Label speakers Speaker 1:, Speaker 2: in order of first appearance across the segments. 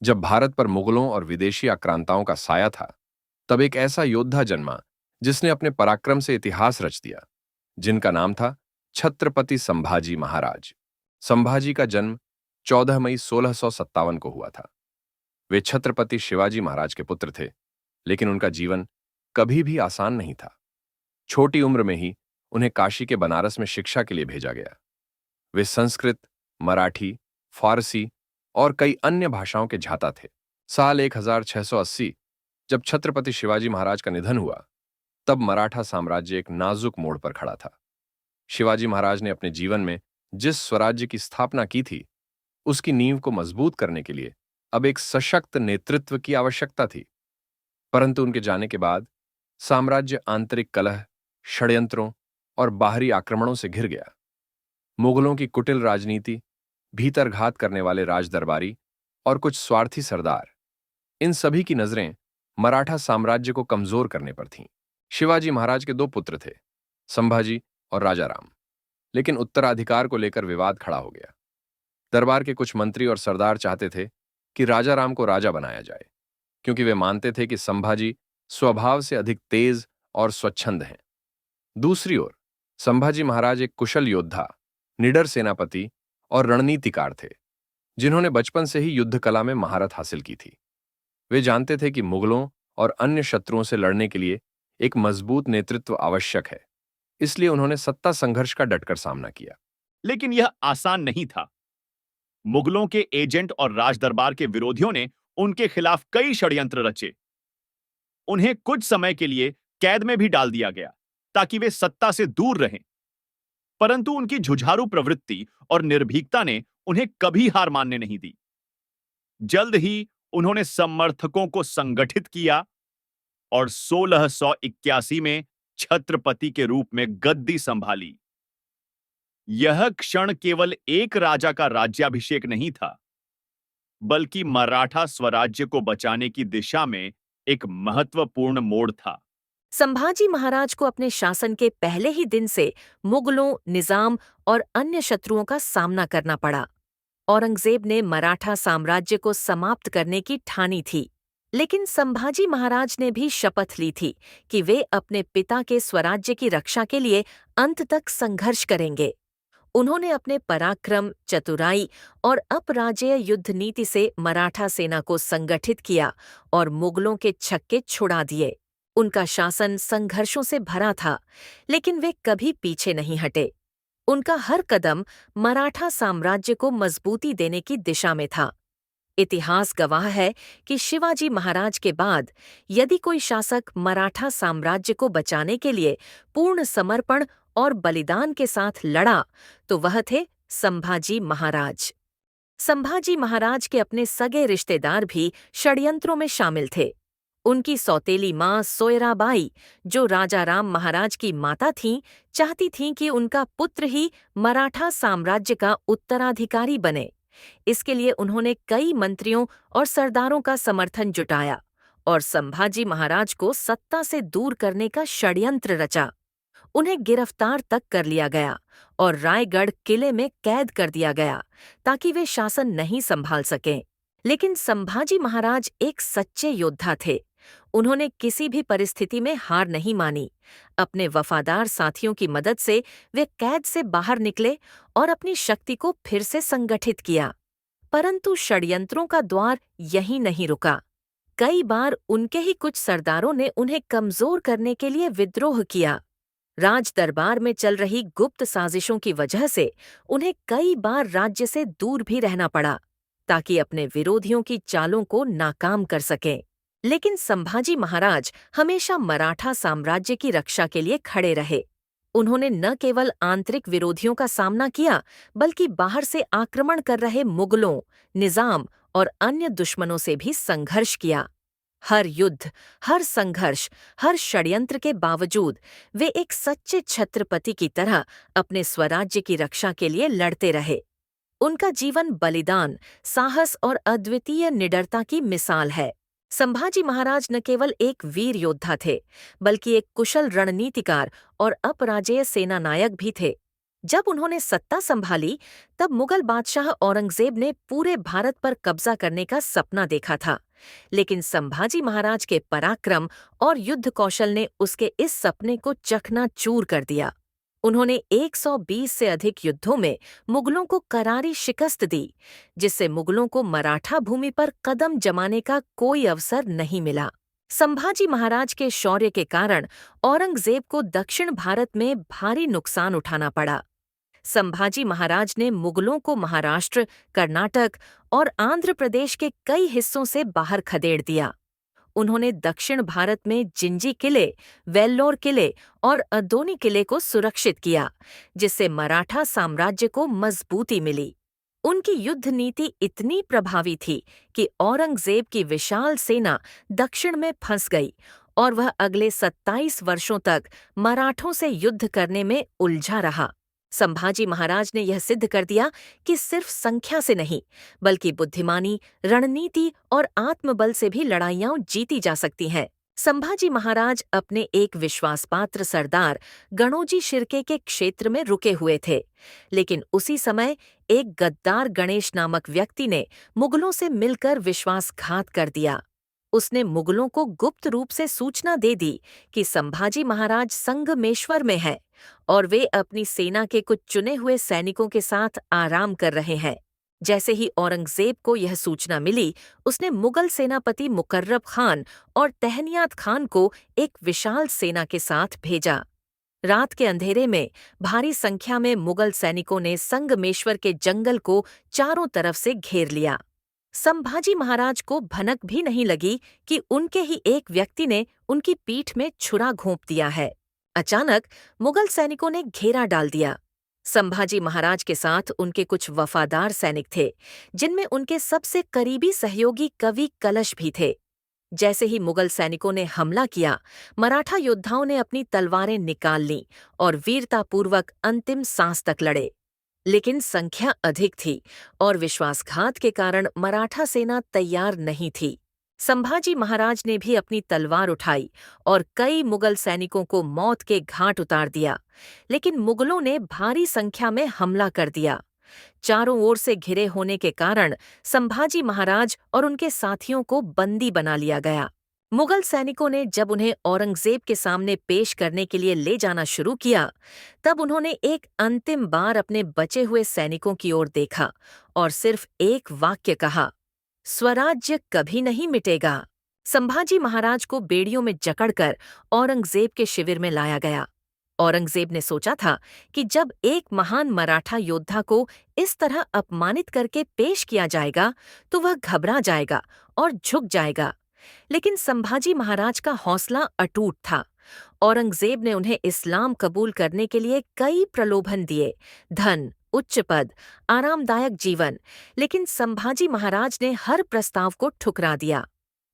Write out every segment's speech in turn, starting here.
Speaker 1: जब भारत पर मुगलों और विदेशी आक्रांताओं का साया था, तब एक ऐसा योद्धा जन्मा जिसने अपने पराक्रम से इतिहास रच दिया, जिनका नाम था छत्रपति संभाजी महाराज। संभाजी का जन्म 14 मई 1657 को हुआ था। वे छत्रपति शिवाजी महाराज के पुत्र थे, लेकिन उनका जीवन कभी भी आसान नहीं था। छोटी उम्र में ही उन्हें काशी के बनारस में शिक्षा के लिए भेजा गया। वे संस्कृत, मराठी, फारसी और कई अन्य भाषाओं के झाता थे। साल 1680 जब छत्रपति शिवाजी महाराज का निधन हुआ, तब मराठा साम्राज्य एक नाजुक मोड़ पर खड़ा था। शिवाजी महाराज ने अपने जीवन में जिस स्वराज्य की स्थापना की थी, उसकी नींव को मजबूत करने के लिए अब एक सशक्त नेतृत्व की आवश्यकता थी। परंतु उनके जाने के बाद साम्राज्य आंतरिक कलह, षड्यंत्रों और बाहरी आक्रमणों से घिर गया। मुगलों की कुटिल राजनीति, भीतरघात करने वाले राजदरबारी और कुछ स्वार्थी सरदार, इन सभी की नजरें मराठा साम्राज्य को कमजोर करने पर थीं। शिवाजी महाराज के दो पुत्र थे, संभाजी और राजाराम, लेकिन उत्तराधिकार को लेकर विवाद खड़ा हो गया। दरबार के कुछ मंत्री और सरदार चाहते थे कि राजाराम को राजा बनाया जाए, क्योंकि वे मानते थे कि संभाजी स्वभाव से अधिक तेज और स्वच्छंद हैं। दूसरी ओर संभाजी महाराज एक कुशल योद्धा, निडर सेनापति और रणनीतिकार थे, जिन्होंने बचपन से ही युद्ध कला में महारत हासिल की थी। वे जानते थे कि मुगलों और अन्य शत्रुओं से लड़ने के लिए एक मजबूत नेतृत्व आवश्यक है, इसलिए उन्होंने सत्ता संघर्ष का डटकर सामना किया।
Speaker 2: लेकिन यह आसान नहीं था। मुगलों के एजेंट और राजदरबार के विरोधियों ने उनके खिलाफ कई षड्यंत्र रचे। उन्हें कुछ समय के लिए कैद में भी डाल दिया गया ताकि वे सत्ता से दूर रहें। परंतु उनकी जुझारू प्रवृत्ति और निर्भीकता ने उन्हें कभी हार मानने नहीं दी। जल्द ही उन्होंने समर्थकों को संगठित किया और 1681 में छत्रपति के रूप में गद्दी संभाली। यह क्षण केवल एक राजा का राज्याभिषेक नहीं था, बल्कि मराठा स्वराज्य को बचाने की दिशा में एक महत्वपूर्ण मोड़ था।
Speaker 3: संभाजी महाराज को अपने शासन के पहले ही दिन से मुगलों, निजाम और अन्य शत्रुओं का सामना करना पड़ा। औरंगजेब ने मराठा साम्राज्य को समाप्त करने की ठानी थी, लेकिन संभाजी महाराज ने भी शपथ ली थी कि वे अपने पिता के स्वराज्य की रक्षा के लिए अंत तक संघर्ष करेंगे। उन्होंने अपने पराक्रम, चतुराई और अपराजेय युद्ध नीति से मराठा सेना को संगठित किया और मुगलों के छक्के छुड़ा दिए। उनका शासन संघर्षों से भरा था, लेकिन वे कभी पीछे नहीं हटे। उनका हर कदम मराठा साम्राज्य को मजबूती देने की दिशा में था। इतिहास गवाह है कि शिवाजी महाराज के बाद यदि कोई शासक मराठा साम्राज्य को बचाने के लिए पूर्ण समर्पण और बलिदान के साथ लड़ा, तो वह थे संभाजी महाराज। संभाजी महाराज के अपने सगे रिश्तेदार भी षड्यंत्रों में शामिल थे। उनकी सौतेली मां सोयराबाई, जो राजाराम महाराज की माता थीं, चाहती थीं कि उनका पुत्र ही मराठा साम्राज्य का उत्तराधिकारी बने। इसके लिए उन्होंने कई मंत्रियों और सरदारों का समर्थन जुटाया और संभाजी महाराज को सत्ता से दूर करने का षड्यंत्र रचा। उन्हें गिरफ्तार तक कर लिया गया और रायगढ़ किले में कैद कर दिया गया ताकि वे शासन नहीं संभाल सकें। लेकिन संभाजी महाराज एक सच्चे योद्धा थे। उन्होंने किसी भी परिस्थिति में हार नहीं मानी। अपने वफादार साथियों की मदद से वे कैद से बाहर निकले और अपनी शक्ति को फिर से संगठित किया। परंतु षड्यंत्रों का द्वार यहीं नहीं रुका। कई बार उनके ही कुछ सरदारों ने उन्हें कमजोर करने के लिए विद्रोह किया। राज दरबार में चल रही गुप्त साजिशों की वजह से उन्हें कई बार राज्य से दूर भी रहना पड़ा, ताकि अपने विरोधियों की चालों को नाकाम कर सकें। लेकिन संभाजी महाराज हमेशा मराठा साम्राज्य की रक्षा के लिए खड़े रहे। उन्होंने न केवल आंतरिक विरोधियों का सामना किया, बल्कि बाहर से आक्रमण कर रहे मुगलों, निजाम और अन्य दुश्मनों से भी संघर्ष किया। हर युद्ध, हर संघर्ष, हर षड्यंत्र के बावजूद वे एक सच्चे छत्रपति की तरह अपने स्वराज्य की रक्षा के लिए लड़ते रहे। उनका जीवन बलिदान, साहस और अद्वितीय निडरता की मिसाल है। संभाजी महाराज न केवल एक वीर योद्धा थे, बल्कि एक कुशल रणनीतिकार और अपराजेय सेनानायक भी थे। जब उन्होंने सत्ता संभाली, तब मुगल बादशाह औरंगजेब ने पूरे भारत पर कब्जा करने का सपना देखा था, लेकिन संभाजी महाराज के पराक्रम और युद्ध कौशल ने उसके इस सपने को चकनाचूर कर दिया। उन्होंने 120 से अधिक युद्धों में मुगलों को करारी शिकस्त दी, जिससे मुगलों को मराठा भूमि पर कदम जमाने का कोई अवसर नहीं मिला। संभाजी महाराज के शौर्य के कारण औरंगजेब को दक्षिण भारत में भारी नुकसान उठाना पड़ा। संभाजी महाराज ने मुगलों को महाराष्ट्र, कर्नाटक और आंध्र प्रदेश के कई हिस्सों से बाहर खदेड़ दिया। उन्होंने दक्षिण भारत में जिंजी किले, वेल्लोर किले और अदोनी किले को सुरक्षित किया, जिससे मराठा साम्राज्य को मजबूती मिली। उनकी युद्ध नीति इतनी प्रभावी थी कि औरंगजेब की विशाल सेना दक्षिण में फंस गई और वह अगले 27 वर्षों तक मराठों से युद्ध करने में उलझा रहा। संभाजी महाराज ने यह सिद्ध कर दिया कि सिर्फ संख्या से नहीं, बल्कि बुद्धिमानी, रणनीति और आत्मबल से भी लड़ाइयां जीती जा सकती हैं। संभाजी महाराज अपने एक विश्वासपात्र सरदार गणोजी शिर्के के क्षेत्र में रुके हुए थे, लेकिन उसी समय एक गद्दार गणेश नामक व्यक्ति ने मुगलों से मिलकर विश्वासघात कर दिया। उसने मुगलों को गुप्त रूप से सूचना दे दी कि संभाजी महाराज संगमेश्वर में हैं और वे अपनी सेना के कुछ चुने हुए सैनिकों के साथ आराम कर रहे हैं। जैसे ही औरंगजेब को यह सूचना मिली, उसने मुगल सेनापति मुकर्रब खान और तहनियात खान को एक विशाल सेना के साथ भेजा। रात के अंधेरे में भारी संख्या में मुगल सैनिकों ने संगमेश्वर के जंगल को चारों तरफ से घेर लिया। संभाजी महाराज को भनक भी नहीं लगी कि उनके ही एक व्यक्ति ने उनकी पीठ में छुरा घोंप दिया है। अचानक मुगल सैनिकों ने घेरा डाल दिया। संभाजी महाराज के साथ उनके कुछ वफादार सैनिक थे, जिनमें उनके सबसे करीबी सहयोगी कवि कलश भी थे। जैसे ही मुगल सैनिकों ने हमला किया, मराठा योद्धाओं ने अपनी तलवारें निकाल लीं और वीरतापूर्वक अंतिम सांस तक लड़े। लेकिन संख्या अधिक थी और विश्वासघात के कारण मराठा सेना तैयार नहीं थी। संभाजी महाराज ने भी अपनी तलवार उठाई और कई मुगल सैनिकों को मौत के घाट उतार दिया, लेकिन मुगलों ने भारी संख्या में हमला कर दिया। चारों ओर से घिरे होने के कारण संभाजी महाराज और उनके साथियों को बंदी बना लिया गया। मुगल सैनिकों ने जब उन्हें औरंगजेब के सामने पेश करने के लिए ले जाना शुरू किया, तब उन्होंने एक अंतिम बार अपने बचे हुए सैनिकों की ओर देखा और सिर्फ एक वाक्य कहा, स्वराज्य कभी नहीं मिटेगा। संभाजी महाराज को बेड़ियों में जकड़कर औरंगजेब के शिविर में लाया गया। औरंगजेब ने सोचा था कि जब एक महान मराठा योद्धा को इस तरह अपमानित करके पेश किया जाएगा, तो वह घबरा जाएगा और झुक जाएगा। लेकिन संभाजी महाराज का हौसला अटूट था। औरंगजेब ने उन्हें इस्लाम कबूल करने के लिए कई प्रलोभन दिए, धन, उच्च पद, आरामदायक जीवन, लेकिन संभाजी महाराज ने हर प्रस्ताव को ठुकरा दिया।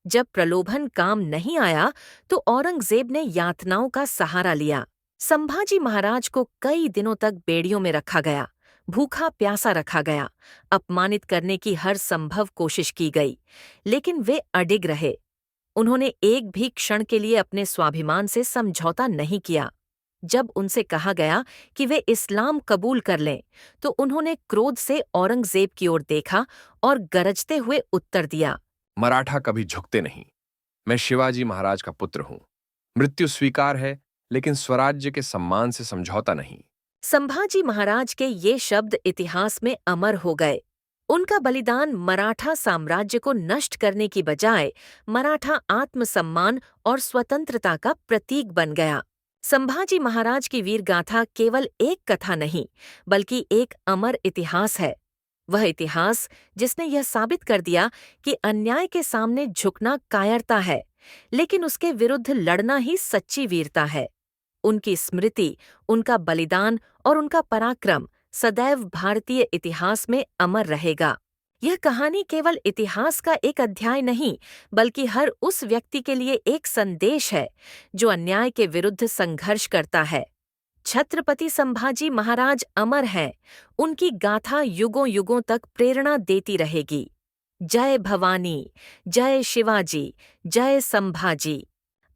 Speaker 3: जब प्रलोभन काम नहीं आया, तो औरंगजेब ने यातनाओं का सहारा लिया। संभाजी महाराज को कई दिनों तक बेड़ियों में रखा गया, भूखा प्यासा रखा गया, अपमानित करने की हर संभव कोशिश की गई, लेकिन वे अडिग रहे। उन्होंने एक भी क्षण के लिए अपने स्वाभिमान से समझौता नहीं किया। जब उनसे कहा गया कि वे इस्लाम कबूल कर लें, तो उन्होंने क्रोध से औरंगजेब की ओर देखा और गरजते हुए उत्तर दिया,
Speaker 1: मराठा कभी झुकते नहीं। मैं शिवाजी महाराज का पुत्र हूं। मृत्यु स्वीकार है, लेकिन स्वराज्य के सम्मान से समझौता नहीं।
Speaker 3: संभाजी महाराज के ये शब्द इतिहास में अमर हो गए। उनका बलिदान मराठा साम्राज्य को नष्ट करने की बजाय मराठा आत्मसम्मान और स्वतंत्रता का प्रतीक बन गया। संभाजी महाराज की वीरगाथा केवल एक कथा नहीं, बल्कि एक अमर इतिहास है। वह इतिहास जिसने यह साबित कर दिया कि अन्याय के सामने झुकना कायरता है, लेकिन उसके विरुद्ध लड़ना ही सच्ची वीरता है। उनकी स्मृति, उनका बलिदान और उनका पराक्रम सदैव भारतीय इतिहास में अमर रहेगा। यह कहानी केवल इतिहास का एक अध्याय नहीं, बल्कि हर उस व्यक्ति के लिए एक संदेश है जो अन्याय के विरुद्ध संघर्ष करता है। छत्रपति संभाजी महाराज अमर हैं, उनकी गाथा युगों युगों तक प्रेरणा देती रहेगी। जय भवानी, जय शिवाजी, जय संभाजी।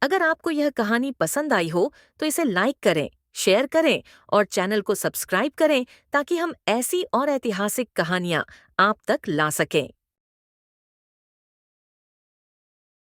Speaker 3: अगर आपको यह कहानी पसंद आई हो तो इसे लाइक करें, शेयर करें और चैनल को सब्सक्राइब करें ताकि हम ऐसी और ऐतिहासिक कहानियां आप तक ला सकें।